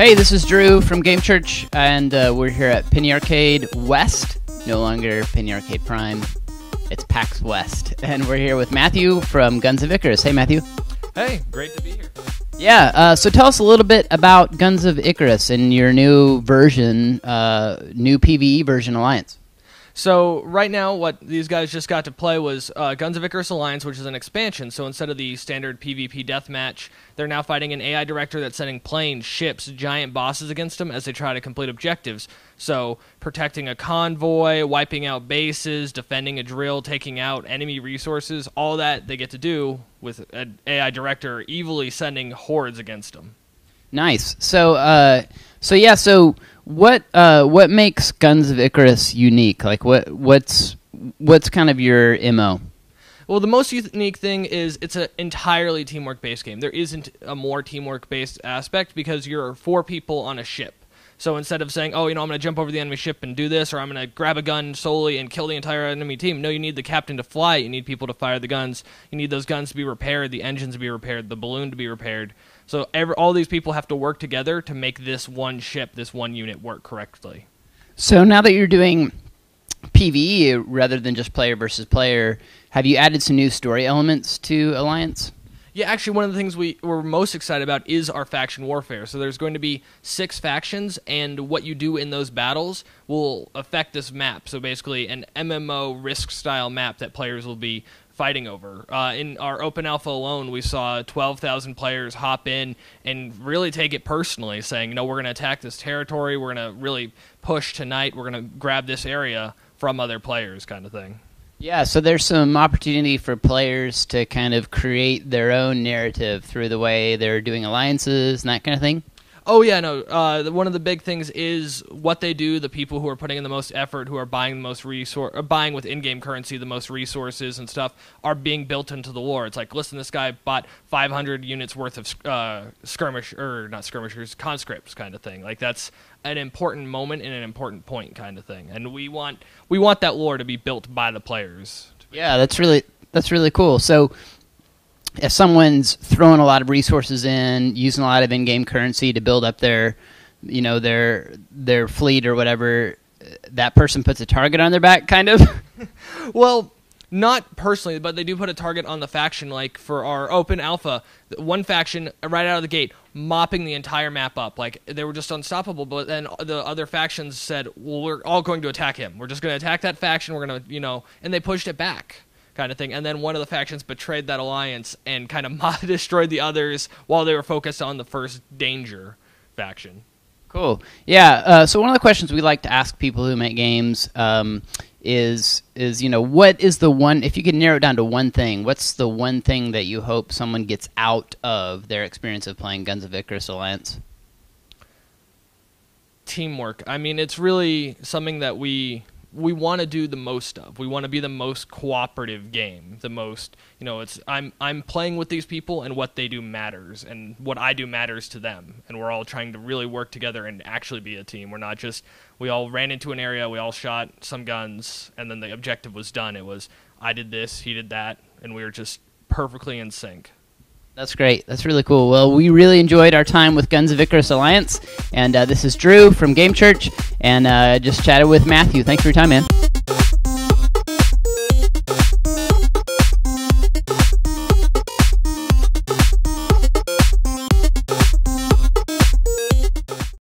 Hey, this is Drew from Gamechurch, and we're here at Penny Arcade West. No longer Penny Arcade Prime. It's PAX West. And we're here with Matthew from Guns of Icarus. Hey, Matthew. Hey, great to be here. Yeah, so tell us a little bit about Guns of Icarus and your new version, new PvE version Alliance. So right now, what these guys just got to play was Guns of Icarus Alliance, which is an expansion. So instead of the standard PvP deathmatch, they're now fighting an AI director that's sending planes, ships, giant bosses against them as they try to complete objectives. So protecting a convoy, wiping out bases, defending a drill, taking out enemy resources, all that they get to do with an AI director evilly sending hordes against them. Nice. So what makes Guns of Icarus unique? Like what's kind of your MO? Well, the most unique thing is it's an entirely teamwork-based game. There isn't a more teamwork-based aspect because you're 4 people on a ship. So instead of saying, oh, I'm going to jump over the enemy ship and do this, or I'm going to grab a gun solely and kill the entire enemy team, no, you need the captain to fly. You need people to fire the guns. You need those guns to be repaired, the engines to be repaired, the balloon to be repaired. So all these people have to work together to make this one ship, this one unit work correctly. So now that you're doing PvE rather than just player versus player, have you added some new story elements to Alliance? Yeah, actually, one of the things we're most excited about is our faction warfare. So there's going to be 6 factions, and what you do in those battles will affect this map. So basically an MMO risk-style map that players will be fighting over. In our open alpha alone, we saw 12,000 players hop in and really take it personally, saying, we're going to attack this territory, we're going to really push tonight, we're going to grab this area from other players kind of thing. Yeah, so there's some opportunity for players to kind of create their own narrative through the way they're doing alliances and that kind of thing? Oh, yeah, no. One of the big things is what they do, the people who are putting in the most effort, who are buying the most buying with in-game currency the most resources and stuff, are being built into the lore. It's like, listen, this guy bought 500 units worth of conscripts kind of thing. Like, that's an important moment and an important point kind of thing. And we want that lore to be built by the players. Yeah, that's really cool. So if someone's throwing a lot of resources in, using a lot of in-game currency to build up their fleet or whatever, that person puts a target on their back, kind of? Well, not personally, but they do put a target on the faction. Like for our open alpha, one faction right out of the gate mopping the entire map up. Like they were just unstoppable, but then the other factions said, well, we're all going to attack him. We're just going to attack that faction. We're going to, and they pushed it back. Kind of thing, and then one of the factions betrayed that alliance and kind of destroyed the others while they were focused on the first danger faction. Cool. Yeah. So one of the questions we like to ask people who make games is what is the one? If you could narrow it down to one thing, what's the one thing that you hope someone gets out of their experience of playing Guns of Icarus Alliance? Teamwork. I mean, it's really something that we want to do the most of. We want to be the most cooperative game. The most, I'm playing with these people and what they do matters and what I do matters to them. And we're all trying to really work together and actually be a team. We're not just, we all ran into an area, we all shot some guns, and then the objective was done. It was, I did this, he did that, and we were just perfectly in sync. That's great. That's really cool. Well, we really enjoyed our time with Guns of Icarus Alliance, and this is Drew from Gamechurch, and just chatted with Matthew. Thanks for your time, man.